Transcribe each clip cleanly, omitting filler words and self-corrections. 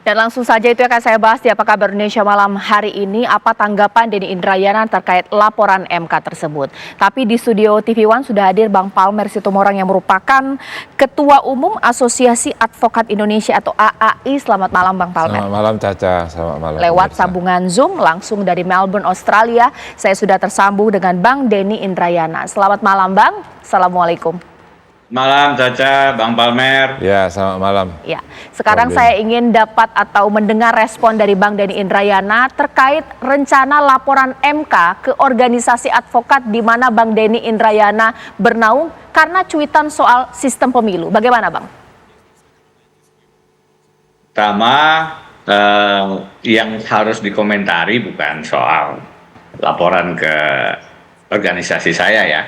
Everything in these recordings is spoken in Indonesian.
Dan langsung saja itu akan saya bahas di Apa Kabar Indonesia malam hari ini. Apa tanggapan Denny Indrayana terkait laporan MK tersebut. Tapi di studio TV One sudah hadir Bang Palmer Situmorang yang merupakan Ketua Umum Asosiasi Advokat Indonesia atau AAI. Selamat malam Bang Palmer. Selamat malam Caca, selamat malam. Lewat sambungan Zoom langsung dari Melbourne, Australia. Saya sudah tersambung dengan Bang Denny Indrayana. Selamat malam Bang, Assalamualaikum. Malam Caca, Bang Palmer. Ya, selamat malam. Ya, sekarang saya ingin dapat atau mendengar respon dari Bang Denny Indrayana terkait rencana laporan MK ke organisasi advokat di mana Bang Denny Indrayana bernaung karena cuitan soal sistem pemilu. Bagaimana Bang? Pertama, yang harus dikomentari bukan soal laporan ke organisasi saya ya.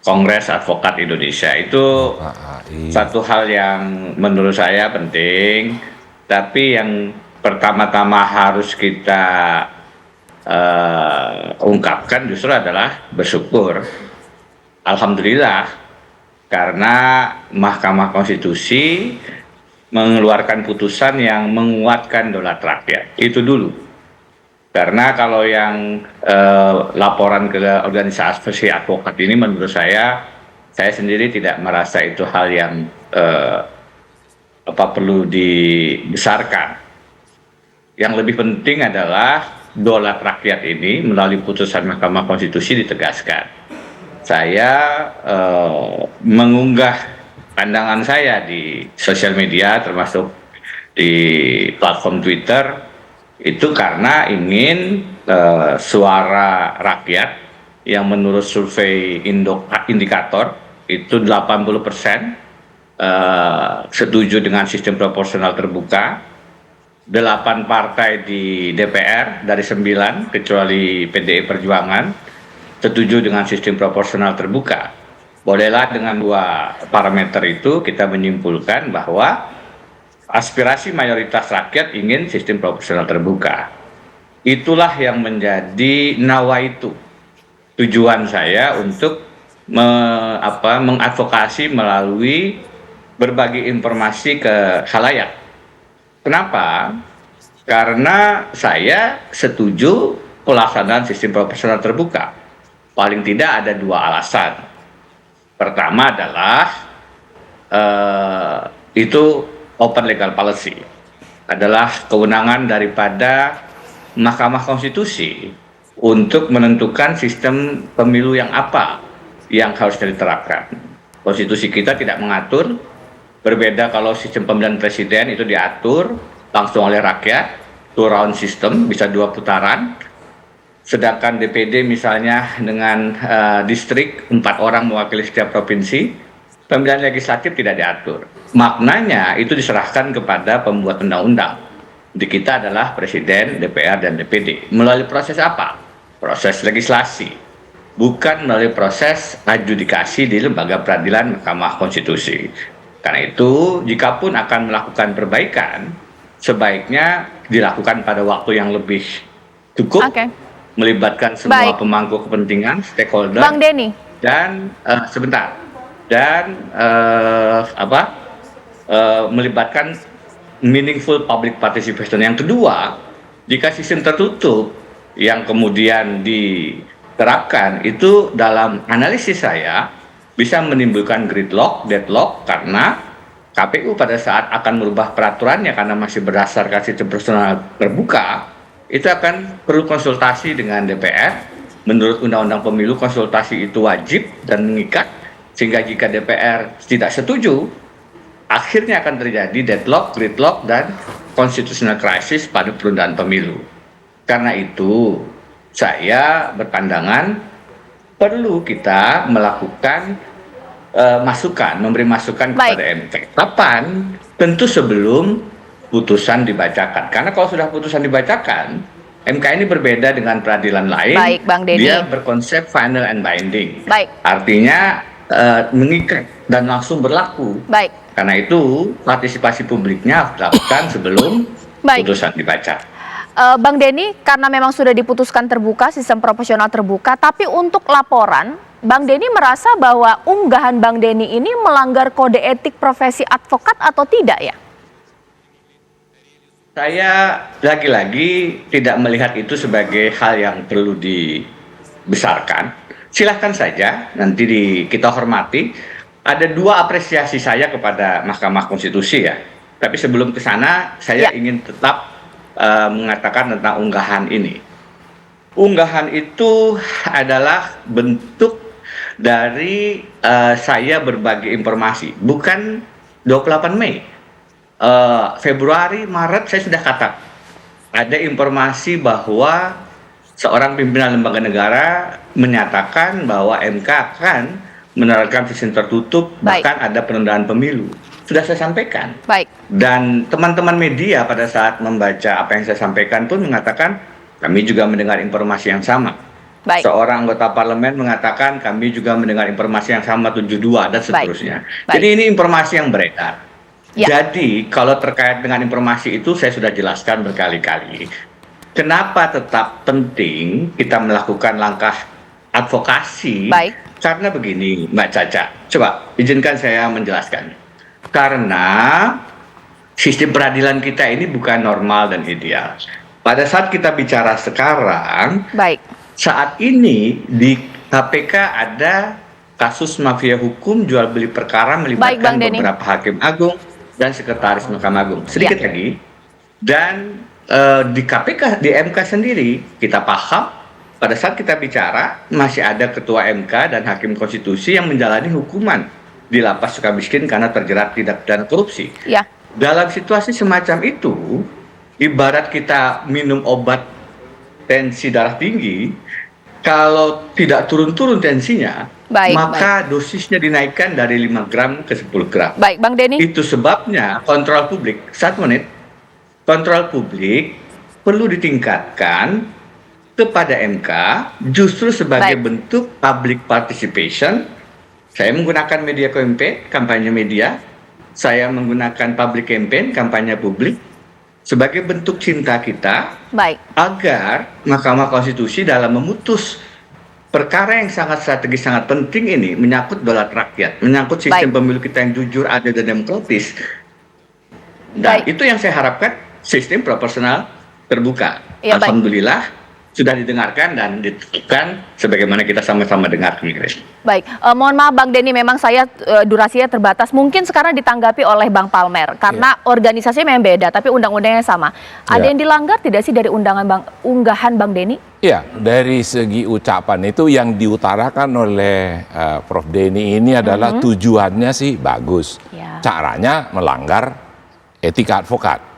Kongres Advokat Indonesia itu satu hal yang menurut saya penting, tapi yang pertama-tama harus kita ungkapkan justru adalah bersyukur. Alhamdulillah, karena Mahkamah Konstitusi mengeluarkan putusan yang menguatkan daulat rakyat. Itu dulu. Karena kalau yang laporan ke organisasi advokat ini menurut saya sendiri tidak merasa itu hal yang perlu dibesarkan. Yang lebih penting adalah daulat rakyat ini melalui putusan Mahkamah Konstitusi ditegaskan. Saya mengunggah pandangan saya di sosial media termasuk di platform Twitter itu karena ingin suara rakyat yang menurut survei indikator itu 80% setuju dengan sistem proporsional terbuka, 8 partai di DPR dari 9 kecuali PDI Perjuangan setuju dengan sistem proporsional terbuka. Bolehlah dengan 2 parameter itu kita menyimpulkan bahwa aspirasi mayoritas rakyat ingin sistem proporsional terbuka. Itulah yang menjadi nawaitu tujuan saya untuk mengadvokasi melalui berbagi informasi ke khalayak. Kenapa? Karena saya setuju pelaksanaan sistem proporsional terbuka. Paling tidak ada 2 alasan. Pertama adalah itu open legal policy adalah kewenangan daripada Mahkamah Konstitusi untuk menentukan sistem pemilu yang apa yang harus diterapkan. Konstitusi kita tidak mengatur, berbeda kalau sistem pemilihan presiden itu diatur langsung oleh rakyat, 2 round system, bisa 2 putaran, sedangkan DPD misalnya dengan distrik 4 orang mewakili setiap provinsi, pemilihan legislatif tidak diatur. Maknanya itu diserahkan kepada pembuat undang-undang. Di kita adalah Presiden, DPR, dan DPD. Melalui proses apa? Proses legislasi. Bukan melalui proses adjudikasi di lembaga peradilan Mahkamah Konstitusi. Karena itu, jikapun akan melakukan perbaikan, sebaiknya dilakukan pada waktu yang lebih cukup, melibatkan semua pemangku kepentingan, stakeholder, Bang Denny. dan melibatkan meaningful public participation. Yang kedua, jika sistem tertutup yang kemudian diterapkan itu dalam analisis saya bisa menimbulkan gridlock, deadlock, karena KPU pada saat akan merubah peraturannya karena masih berdasarkan sistem proporsional terbuka, itu akan perlu konsultasi dengan DPR. Menurut Undang-Undang Pemilu, konsultasi itu wajib dan mengikat, sehingga jika DPR tidak setuju, akhirnya akan terjadi deadlock, gridlock, dan constitutional crisis pada penundaan pemilu. Karena itu, saya berpandangan perlu kita melakukan memberi masukan kepada MK. Kapan? Tentu sebelum putusan dibacakan. Karena kalau sudah putusan dibacakan, MK ini berbeda dengan peradilan lain. Bang Denny. Dia berkonsep final and binding. Artinya mengikat dan langsung berlaku. Karena itu partisipasi publiknya harus dilakukan sebelum putusan dibaca. Bang Denny, karena memang sudah diputuskan terbuka, sistem proporsional terbuka, tapi untuk laporan, Bang Denny merasa bahwa unggahan Bang Denny ini melanggar kode etik profesi advokat atau tidak ya? Saya lagi-lagi tidak melihat itu sebagai hal yang perlu dibesarkan. Silahkan saja nanti kita hormati. Ada dua apresiasi saya kepada Mahkamah Konstitusi ya. Tapi sebelum ke sana, saya ingin tetap mengatakan tentang unggahan ini. Unggahan itu adalah bentuk dari saya berbagi informasi, bukan 28 Mei. Februari, Maret saya sudah katakan ada informasi bahwa seorang pimpinan lembaga negara menyatakan bahwa MK akan menerapkan sistem tertutup, bahkan ada penundaan pemilu. Sudah saya sampaikan. Baik. Dan teman-teman media pada saat membaca apa yang saya sampaikan pun mengatakan kami juga mendengar informasi yang sama. Baik. Seorang anggota parlemen mengatakan kami juga mendengar informasi yang sama 72 dan seterusnya. Baik. Jadi ini informasi yang beredar. Ya. Jadi kalau terkait dengan informasi itu saya sudah jelaskan berkali-kali. Kenapa tetap penting kita melakukan langkah advokasi? Baik. Karena begini, Mbak Caca. Coba izinkan saya menjelaskan. Karena sistem peradilan kita ini bukan normal dan ideal. Pada saat kita bicara sekarang, Baik. saat ini di KPK ada kasus mafia hukum jual beli perkara melibatkan beberapa hakim agung dan sekretaris Mahkamah Agung. Sedikit lagi. Dan di KPK, di MK sendiri, kita paham pada saat kita bicara masih ada ketua MK dan hakim konstitusi yang menjalani hukuman di lapas Sukamiskin karena terjerat tindak pidana korupsi. Ya. Dalam situasi semacam itu, ibarat kita minum obat tensi darah tinggi, kalau tidak turun-turun tensinya, maka dosisnya dinaikkan dari 5 gram ke 10 gram. Baik, Bang Denny. Itu sebabnya kontrol publik, 1 menit, kontrol publik perlu ditingkatkan kepada MK justru sebagai bentuk public participation. Saya menggunakan media campaign, kampanye media. Saya menggunakan public campaign, kampanye publik, sebagai bentuk cinta kita agar Mahkamah Konstitusi dalam memutus perkara yang sangat strategis, sangat penting ini, menyangkut daulat rakyat, menyangkut sistem pemilu kita yang jujur, adil, dan demokratis. Dan itu yang saya harapkan, sistem proporsional terbuka. Ya, alhamdulillah sudah didengarkan dan ditentukan sebagaimana kita sama-sama dengar. Baik, mohon maaf Bang Denny, memang saya durasinya terbatas. Mungkin sekarang ditanggapi oleh Bang Palmer karena organisasinya memang beda, tapi undang-undangnya sama. Ada yang dilanggar tidak sih dari unggahan Bang Denny? Iya, dari segi ucapan itu yang diutarakan oleh Prof Denny ini adalah tujuannya sih bagus, caranya melanggar etika advokat.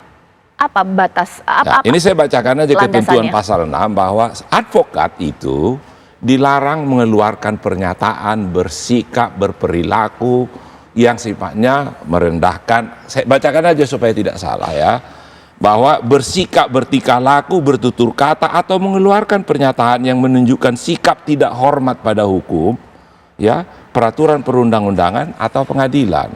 Apa batas? Ini saya bacakan aja ketentuan pasal 6 bahwa advokat itu dilarang mengeluarkan pernyataan, bersikap, berperilaku yang sifatnya merendahkan. Saya bacakan aja supaya tidak salah ya. Bahwa bersikap, bertingkah laku, bertutur kata atau mengeluarkan pernyataan yang menunjukkan sikap tidak hormat pada hukum, ya, peraturan perundang-undangan atau pengadilan.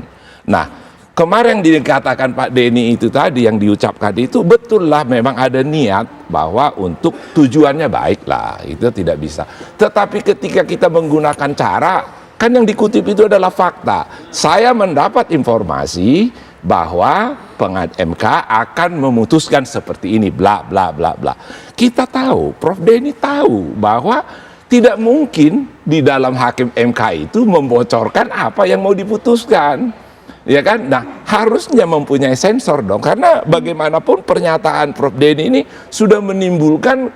Nah, kemarin dikatakan Pak Denny itu tadi yang diucapkan itu betul lah, memang ada niat bahwa untuk tujuannya baik lah, itu tidak bisa. Tetapi ketika kita menggunakan cara, kan yang dikutip itu adalah fakta. Saya mendapat informasi bahwa MK akan memutuskan seperti ini, bla bla bla bla. Kita tahu, Prof Denny tahu bahwa tidak mungkin di dalam hakim MK itu membocorkan apa yang mau diputuskan. Ya kan? Nah, harusnya mempunyai sensor dong, karena bagaimanapun pernyataan Prof Denny ini sudah menimbulkan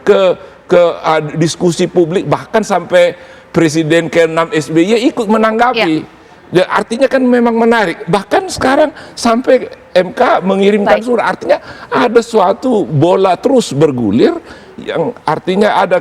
diskusi publik, bahkan sampai Presiden ke-6 SBY ikut menanggapi. Ya, artinya kan memang menarik. Bahkan sekarang sampai MK mengirimkan surat, artinya ada suatu bola terus bergulir yang artinya ada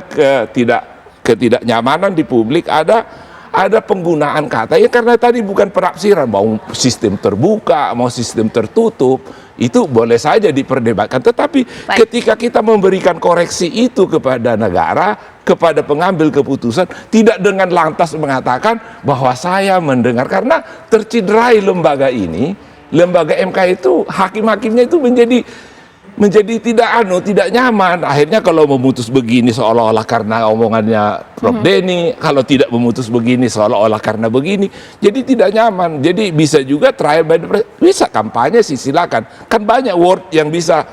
ketidaknyamanan di publik, ada penggunaan kata ya, karena tadi bukan penafsiran mau sistem terbuka mau sistem tertutup itu boleh saja diperdebatkan, tetapi ketika kita memberikan koreksi itu kepada negara, kepada pengambil keputusan, tidak dengan lantas mengatakan bahwa saya mendengar, karena terciderai lembaga ini, lembaga MK itu hakim-hakimnya itu menjadi tidak nyaman. Akhirnya kalau memutus begini seolah-olah karena omongannya Prof Denny, kalau tidak memutus begini seolah-olah karena begini, jadi tidak nyaman. Jadi bisa juga trial by the press, bisa kampanye sih silakan, kan banyak word yang bisa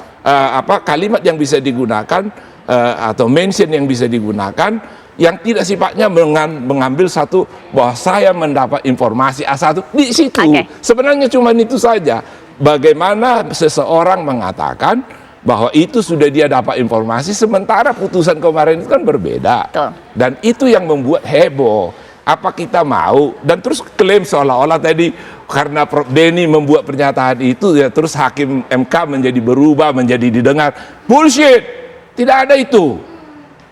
kalimat yang bisa digunakan atau mention yang bisa digunakan yang tidak sifatnya mengambil satu bahwa saya mendapat informasi A1 di situ. Sebenarnya cuma itu saja. Bagaimana seseorang mengatakan bahwa itu sudah dia dapat informasi, sementara putusan kemarin itu kan berbeda. Betul. Dan itu yang membuat heboh. Apa kita mau? Dan terus klaim seolah-olah tadi karena Prof. Denny membuat pernyataan itu, ya terus hakim MK menjadi berubah, menjadi didengar. Bullshit! Tidak ada itu.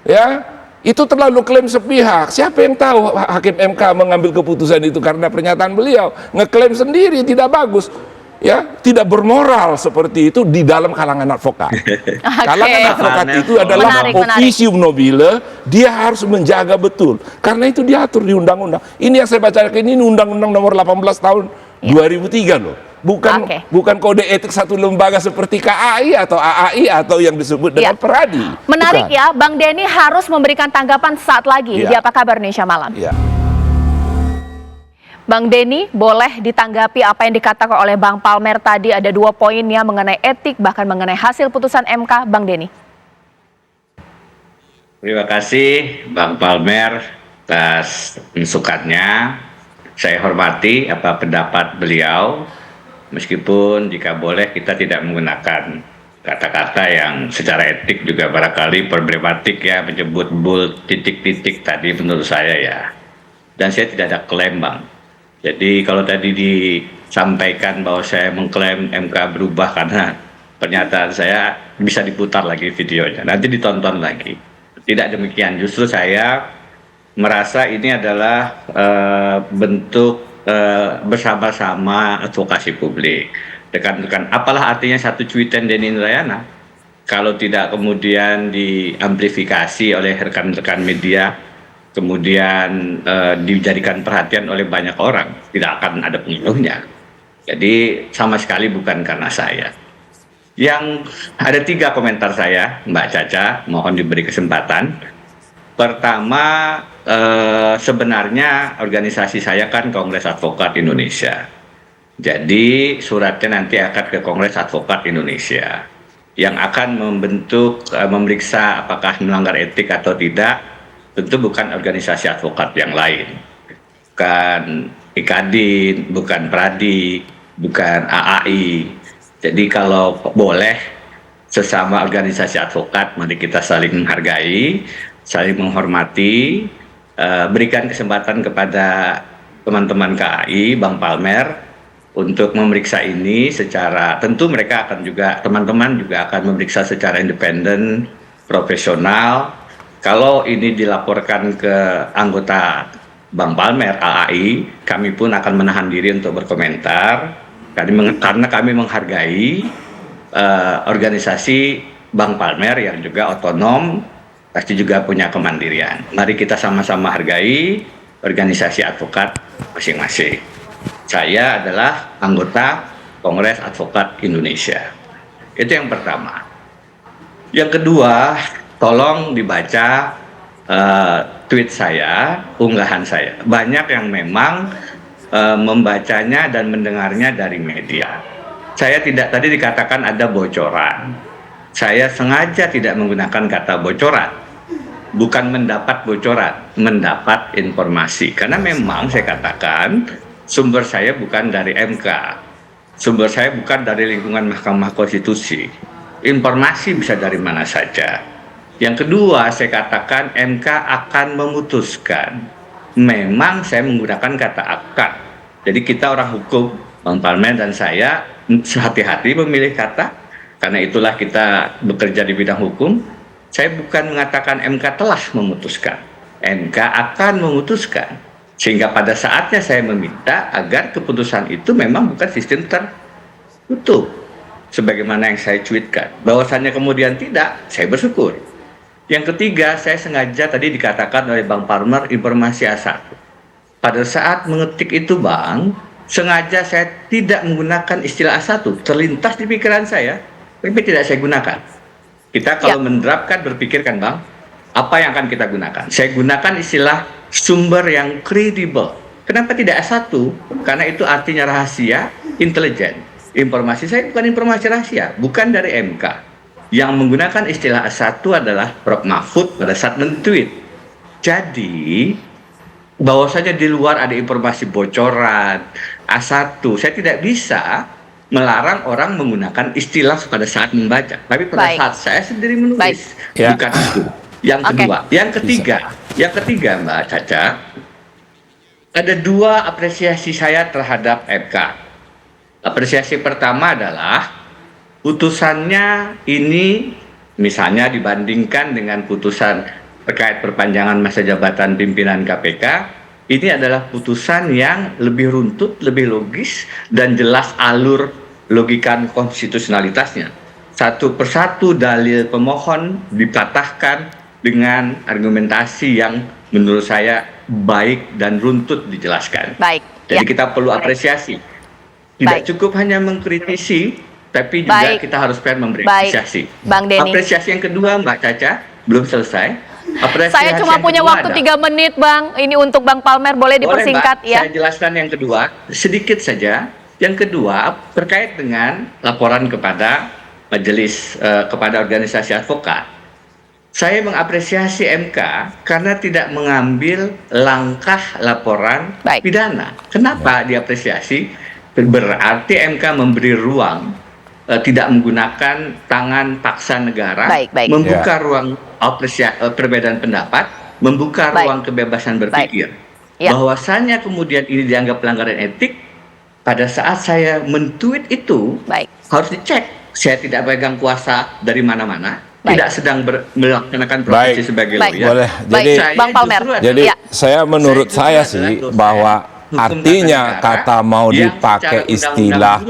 Ya, itu terlalu klaim sepihak. Siapa yang tahu hakim MK mengambil keputusan itu karena pernyataan beliau? Ngeklaim sendiri tidak bagus. Ya, tidak bermoral seperti itu di dalam kalangan advokat. Kalangan advokat itu adalah officium nobile, dia harus menjaga betul. Karena itu diatur di undang-undang. Ini yang saya bacakan ini Undang-Undang Nomor 18 tahun 2003 loh. Bukan kode etik satu lembaga seperti KAI atau AAI atau yang disebut dengan Peradi. Menarik ya, Bang Denny harus memberikan tanggapan saat lagi di Apa Kabar Indonesia Malam. Bang Denny, boleh ditanggapi apa yang dikatakan oleh Bang Palmer tadi, ada 2 poinnya mengenai etik, bahkan mengenai hasil putusan MK, Bang Denny. Terima kasih Bang Palmer atas masukannya. Saya hormati apa pendapat beliau, meskipun jika boleh kita tidak menggunakan kata-kata yang secara etik juga barangkali problematik ya, menyebut titik-titik tadi menurut saya ya. Dan saya tidak ada klaim Bang. Jadi kalau tadi disampaikan bahwa saya mengklaim MK berubah karena pernyataan saya, bisa diputar lagi videonya, nanti ditonton lagi. Tidak demikian, justru saya merasa ini adalah bentuk bersama-sama advokasi publik. Rekan-rekan, apalah artinya satu cuitan Denny Indrayana kalau tidak kemudian diamplifikasi oleh rekan-rekan media, kemudian dijadikan perhatian oleh banyak orang, tidak akan ada pengaruhnya. Jadi sama sekali bukan karena saya. Yang ada 3 komentar saya, Mbak Caca, mohon diberi kesempatan. Pertama, sebenarnya organisasi saya kan Kongres Advokat Indonesia. Jadi suratnya nanti akan ke Kongres Advokat Indonesia yang akan memeriksa apakah melanggar etik atau tidak. Tentu bukan organisasi advokat yang lain, bukan IKADIN, bukan Pradi, bukan AAI. Jadi kalau boleh sesama organisasi advokat, mari kita saling menghargai, saling menghormati, berikan kesempatan kepada teman-teman KAI, Bang Palmer, untuk memeriksa ini secara, tentu mereka akan juga, teman-teman juga akan memeriksa secara independen, profesional. Kalau ini dilaporkan ke anggota Bang Palmer, AAI, kami pun akan menahan diri untuk berkomentar, karena kami menghargai organisasi Bang Palmer yang juga otonom, pasti juga punya kemandirian. Mari kita sama-sama hargai organisasi advokat masing-masing. Saya adalah anggota Kongres Advokat Indonesia. Itu yang pertama. Yang kedua, tolong dibaca tweet saya, unggahan saya. Banyak yang memang membacanya dan mendengarnya dari media. Saya tidak, tadi dikatakan ada bocoran. Saya sengaja tidak menggunakan kata bocoran. Bukan mendapat bocoran, mendapat informasi. Karena memang saya katakan sumber saya bukan dari MK. Sumber saya bukan dari lingkungan Mahkamah Konstitusi. Informasi bisa dari mana saja. Yang kedua, saya katakan MK akan memutuskan. Memang saya menggunakan kata akan. Jadi kita orang hukum, Bang Palmer dan saya, hati-hati memilih kata. Karena itulah kita bekerja di bidang hukum. Saya bukan mengatakan MK telah memutuskan. MK akan memutuskan. Sehingga pada saatnya saya meminta agar keputusan itu memang bukan sistem tertutup. Sebagaimana yang saya cuitkan. Bahwasannya kemudian tidak, saya bersyukur. Yang ketiga, saya sengaja tadi dikatakan oleh Bang Palmer informasi A1. Pada saat mengetik itu Bang, sengaja saya tidak menggunakan istilah A1. Terlintas di pikiran saya, tapi tidak saya gunakan. Kita kalau menerapkan berpikirkan Bang, apa yang akan kita gunakan? Saya gunakan istilah sumber yang kredibel. Kenapa tidak A1? Karena itu artinya rahasia, intelijen. Informasi saya bukan informasi rahasia, bukan dari MK. yang menggunakan istilah A1 adalah Prof. Mahfud pada saat men-tweet. Jadi, bahwasanya di luar ada informasi bocoran A1, saya tidak bisa melarang orang menggunakan istilah pada saat membaca. Tapi pada saat saya sendiri menulis, bukan itu. Yang kedua, yang ketiga Mbak Caca, ada dua apresiasi saya terhadap MK. Apresiasi pertama adalah putusannya ini misalnya dibandingkan dengan putusan terkait perpanjangan masa jabatan pimpinan KPK, ini adalah putusan yang lebih runtut, lebih logis, dan jelas alur logika konstitusionalitasnya. Satu persatu dalil pemohon dipatahkan dengan argumentasi yang menurut saya baik dan runtut dijelaskan. Jadi kita perlu apresiasi. Tidak cukup hanya mengkritisi, tapi juga kita harus fair memberi apresiasi. Bang Denny. Apresiasi yang kedua, Mbak Caca, belum selesai. Saya cuma punya waktu 3 menit, Bang. Ini untuk Bang Palmer, boleh dipersingkat? Mbak, saya jelaskan yang kedua, sedikit saja. Yang kedua, terkait dengan laporan kepada majelis, kepada organisasi advokat. Saya mengapresiasi MK karena tidak mengambil langkah laporan pidana. Kenapa diapresiasi? Berarti MK memberi ruang, tidak menggunakan tangan paksa negara, membuka ruang perbedaan pendapat, membuka ruang kebebasan berpikir. Bahwasanya kemudian ini dianggap pelanggaran etik, pada saat saya men-tweet itu harus dicek. Saya tidak pegang kuasa dari mana-mana, tidak sedang melaksanakan profesi sebagai lawyer. Jadi, Bang Palmer. Jadi saya menurut saya sih bahwa artinya kata mau dipakai istilah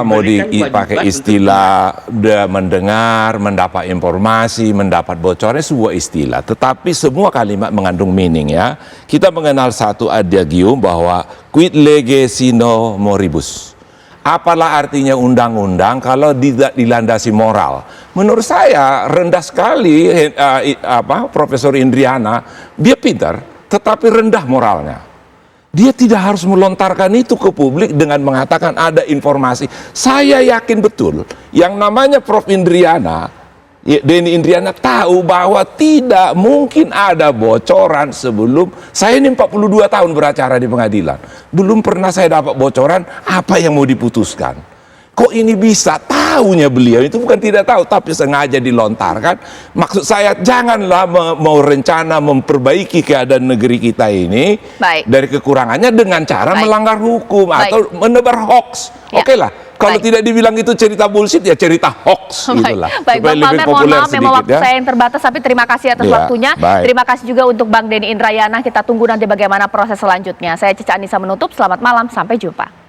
mau dipakai istilah mendengar, mendapat informasi, mendapat bocornya sebuah istilah. Tetapi semua kalimat mengandung meaning ya. Kita mengenal satu adagium bahwa quid lege sine moribus. Apalah artinya undang-undang kalau dilandasi moral? Menurut saya rendah sekali Profesor Indriana, dia pintar tetapi rendah moralnya. Dia tidak harus melontarkan itu ke publik dengan mengatakan ada informasi. Saya yakin betul yang namanya Prof. Indriana, Denny Indriana tahu bahwa tidak mungkin ada bocoran sebelum saya ini 42 tahun beracara di pengadilan. Belum pernah saya dapat bocoran apa yang mau diputuskan. Kok ini bisa? Tahunya beliau itu bukan tidak tahu, tapi sengaja dilontarkan. Maksud saya janganlah mau rencana memperbaiki keadaan negeri kita ini dari kekurangannya dengan cara melanggar hukum atau menebar hoax. Oke lah, kalau tidak dibilang itu cerita bullshit ya cerita hoax. Itulah. Baik, Bang Palmer, mohon maaf memang waktu saya yang terbatas, tapi terima kasih atas waktunya. Terima kasih juga untuk Bang Denny Indrayana. Kita tunggu nanti bagaimana proses selanjutnya. Saya Cica Anissa menutup. Selamat malam, sampai jumpa.